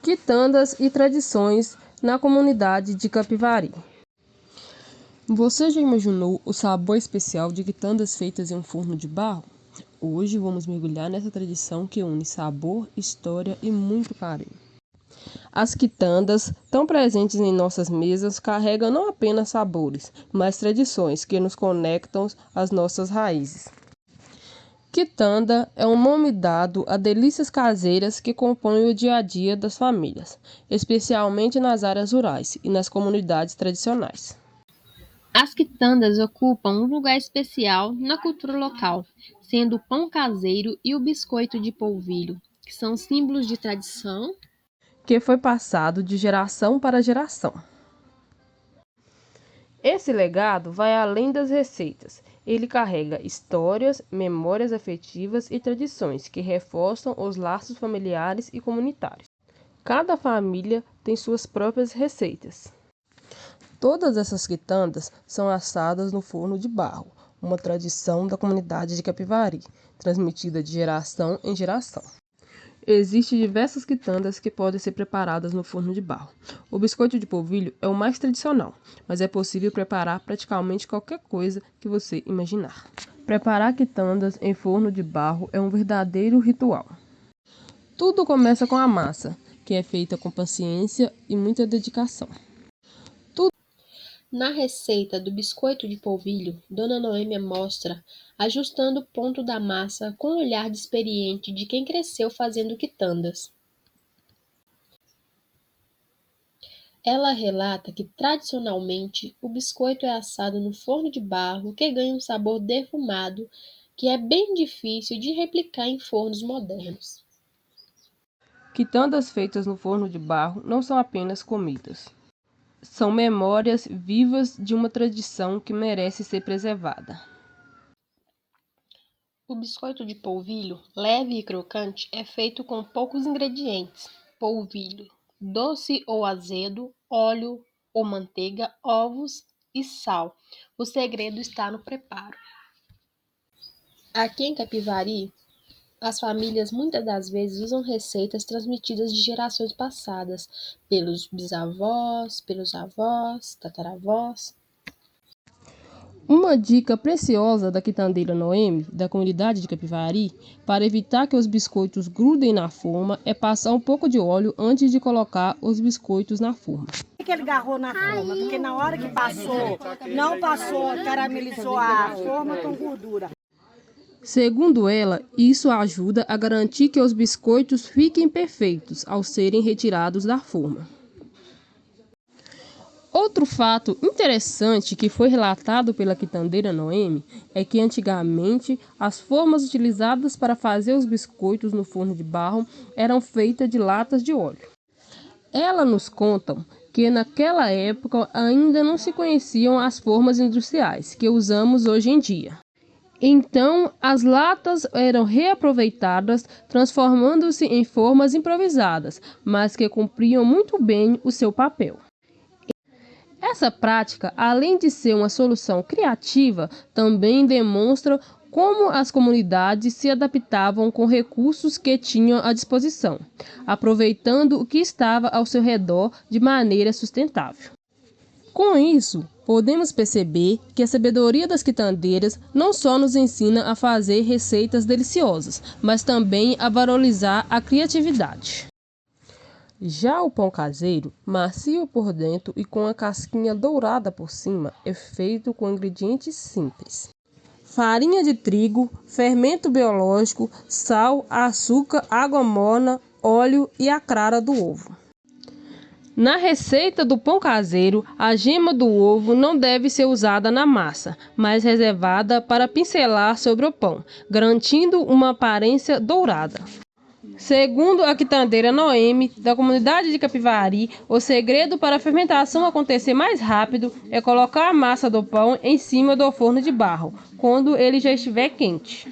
Quitandas e tradições na comunidade de Capivari. Você já imaginou o sabor especial de quitandas feitas em um forno de barro? Hoje vamos mergulhar nessa tradição que une sabor, história e muito carinho. As quitandas, tão presentes em nossas mesas, carregam não apenas sabores, mas tradições que nos conectam às nossas raízes. Quitanda é um nome dado a delícias caseiras que compõem o dia a dia das famílias, especialmente nas áreas rurais e nas comunidades tradicionais. As quitandas ocupam um lugar especial na cultura local, sendo o pão caseiro e o biscoito de polvilho, que são símbolos de tradição. Que foi passado de geração para geração. Esse legado vai além das receitas. Ele carrega histórias, memórias afetivas e tradições que reforçam os laços familiares e comunitários. Cada família tem suas próprias receitas. Todas essas quitandas são assadas no forno de barro, uma tradição da comunidade de Capivari, transmitida de geração em geração. Existem diversas quitandas que podem ser preparadas no forno de barro. O biscoito de polvilho é o mais tradicional, mas é possível preparar praticamente qualquer coisa que você imaginar. Preparar quitandas em forno de barro é um verdadeiro ritual. Tudo começa com a massa, que é feita com paciência e muita dedicação. Na receita do biscoito de polvilho, Dona Noêmia mostra ajustando o ponto da massa com o olhar de experiente de quem cresceu fazendo quitandas. Ela relata que, tradicionalmente, o biscoito é assado no forno de barro que ganha um sabor defumado que é bem difícil de replicar em fornos modernos. Quitandas feitas no forno de barro não são apenas comidas. São memórias vivas de uma tradição que merece ser preservada. O biscoito de polvilho, leve e crocante, é feito com poucos ingredientes: polvilho, doce ou azedo, óleo ou manteiga, ovos e sal. O segredo está no preparo. Aqui em Capivari, as famílias muitas das vezes usam receitas transmitidas de gerações passadas, pelos bisavós, pelos avós, tataravós. Uma dica preciosa da quitandeira Noemi, da comunidade de Capivari, para evitar que os biscoitos grudem na forma, é passar um pouco de óleo antes de colocar os biscoitos na forma. Por que ele agarrou na forma? Porque na hora que passou, não passou, caramelizou a forma com gordura. Segundo ela, isso ajuda a garantir que os biscoitos fiquem perfeitos ao serem retirados da forma. Outro fato interessante que foi relatado pela quitandeira Noemi é que antigamente as formas utilizadas para fazer os biscoitos no forno de barro eram feitas de latas de óleo. Ela nos conta que naquela época ainda não se conheciam as formas industriais que usamos hoje em dia. Então, as latas eram reaproveitadas, transformando-se em formas improvisadas, mas que cumpriam muito bem o seu papel. Essa prática, além de ser uma solução criativa, também demonstra como as comunidades se adaptavam com recursos que tinham à disposição, aproveitando o que estava ao seu redor de maneira sustentável. Com isso, podemos perceber que a sabedoria das quitandeiras não só nos ensina a fazer receitas deliciosas, mas também a valorizar a criatividade. Já o pão caseiro, macio por dentro e com a casquinha dourada por cima, é feito com ingredientes simples: farinha de trigo, fermento biológico, sal, açúcar, água morna, óleo e a clara do ovo. Na receita do pão caseiro, a gema do ovo não deve ser usada na massa, mas reservada para pincelar sobre o pão, garantindo uma aparência dourada. Segundo a quitandeira Noemi, da comunidade de Capivari, o segredo para a fermentação acontecer mais rápido é colocar a massa do pão em cima do forno de barro, quando ele já estiver quente.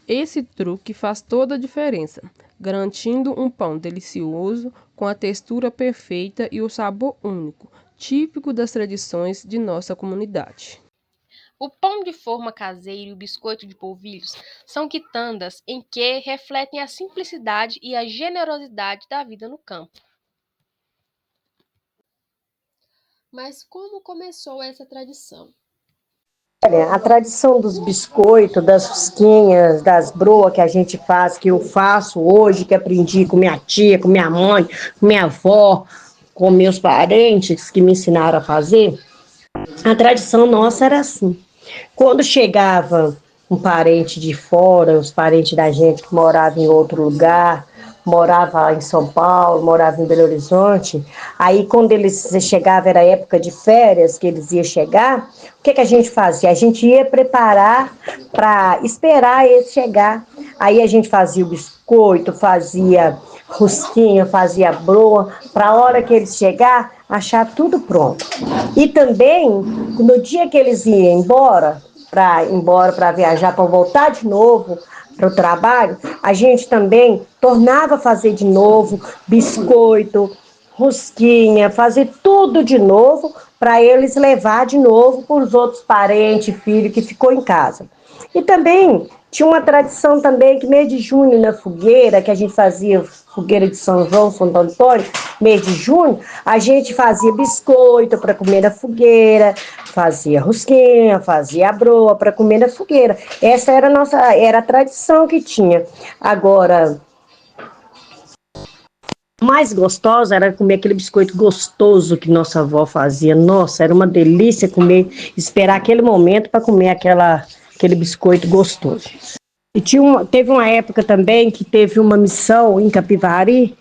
Esse truque faz toda a diferença, garantindo um pão delicioso, com a textura perfeita e o sabor único, típico das tradições de nossa comunidade. O pão de forma caseiro e o biscoito de polvilhos são quitandas em que refletem a simplicidade e a generosidade da vida no campo. Mas como começou essa tradição? Olha, a tradição dos biscoitos, das rosquinhas, das broas que a gente faz, que eu faço hoje, que aprendi com minha tia, com minha mãe, com minha avó, com meus parentes que me ensinaram a fazer, a tradição nossa era assim. Quando chegava um parente de fora, os parentes da gente que morava em outro lugar, morava em São Paulo, morava em Belo Horizonte, aí quando eles chegavam, era época de férias que eles iam chegar, o que a gente fazia? A gente ia preparar para esperar eles chegar. Aí a gente fazia o biscoito, fazia rosquinha, fazia broa, para a hora que eles chegar, achar tudo pronto. E também, no dia que eles iam embora para viajar, para voltar de novo para o trabalho, a gente também tornava a fazer de novo biscoito, rosquinha, fazer tudo de novo para eles levar de novo para os outros parentes, filho que ficou em casa. E também tinha uma tradição também que mês de junho na fogueira, que a gente fazia fogueira de São João, Santo Antônio, mês de junho, a gente fazia biscoito para comer na fogueira, fazia rosquinha, fazia broa para comer na fogueira. Essa era a tradição que tinha. Agora, mais gostosa era comer aquele biscoito gostoso que nossa avó fazia. Nossa, era uma delícia comer, esperar aquele momento para comer aquele biscoito gostoso. E teve uma época também que teve uma missão em Capivari,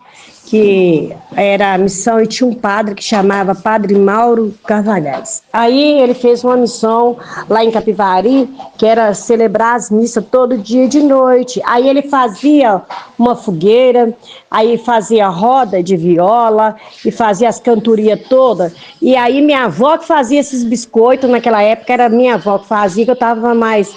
que era a missão e tinha um padre que chamava Padre Mauro Carvalhais. Aí ele fez uma missão lá em Capivari, que era celebrar as missas todo dia de noite. Aí ele fazia uma fogueira, aí fazia roda de viola e fazia as cantorias todas. E aí minha avó que fazia esses biscoitos, naquela época era minha avó que fazia, que eu estava mais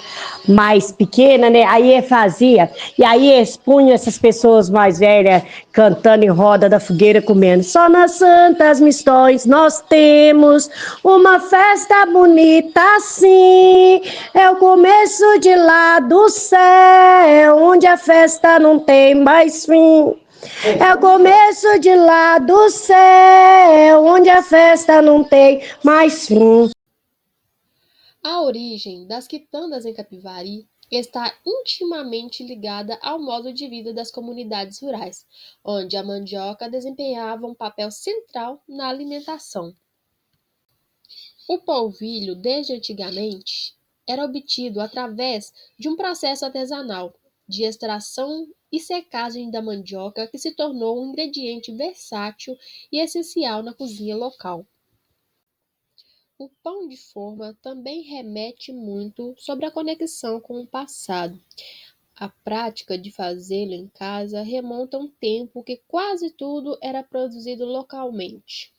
pequena, né? Aí fazia, e aí expunha essas pessoas mais velhas cantando em roda da fogueira, comendo. Só nas Santas Missões nós temos uma festa bonita assim, é o começo de lá do céu, onde a festa não tem mais fim. É o começo de lá do céu, onde a festa não tem mais fim. A origem das quitandas em Capivari está intimamente ligada ao modo de vida das comunidades rurais, onde a mandioca desempenhava um papel central na alimentação. O polvilho, desde antigamente, era obtido através de um processo artesanal de extração e secagem da mandioca que se tornou um ingrediente versátil e essencial na cozinha local. O pão de forma também remete muito sobre a conexão com o passado. A prática de fazê-lo em casa remonta a um tempo que quase tudo era produzido localmente,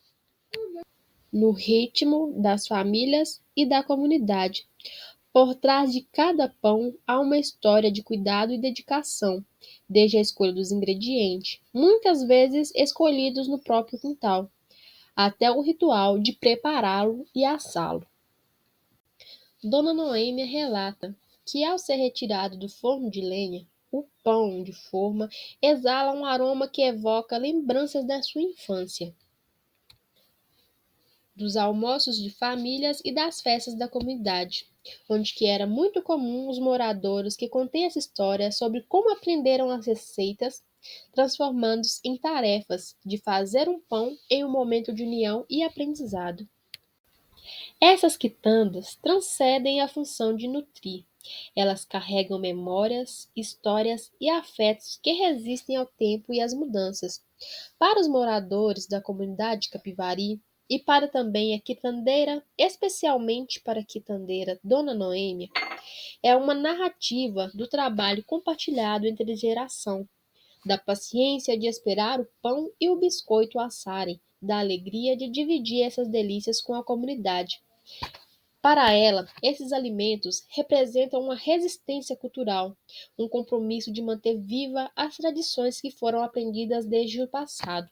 no ritmo das famílias e da comunidade. Por trás de cada pão há uma história de cuidado e dedicação, desde a escolha dos ingredientes, muitas vezes escolhidos no próprio quintal, até o ritual de prepará-lo e assá-lo. Dona Noêmia relata que, ao ser retirado do forno de lenha, o pão de forma exala um aroma que evoca lembranças da sua infância, dos almoços de famílias e das festas da comunidade, onde que era muito comum os moradores que contem essa história sobre como aprenderam as receitas, transformando-se em tarefas de fazer um pão em um momento de união e aprendizado. Essas quitandas transcendem a função de nutrir. Elas carregam memórias, histórias e afetos que resistem ao tempo e às mudanças. Para os moradores da comunidade de Capivari e para também a quitandeira, especialmente para a quitandeira Dona Noêmia, é uma narrativa do trabalho compartilhado entre geração, da paciência de esperar o pão e o biscoito assarem, da alegria de dividir essas delícias com a comunidade. Para ela, esses alimentos representam uma resistência cultural, um compromisso de manter viva as tradições que foram aprendidas desde o passado.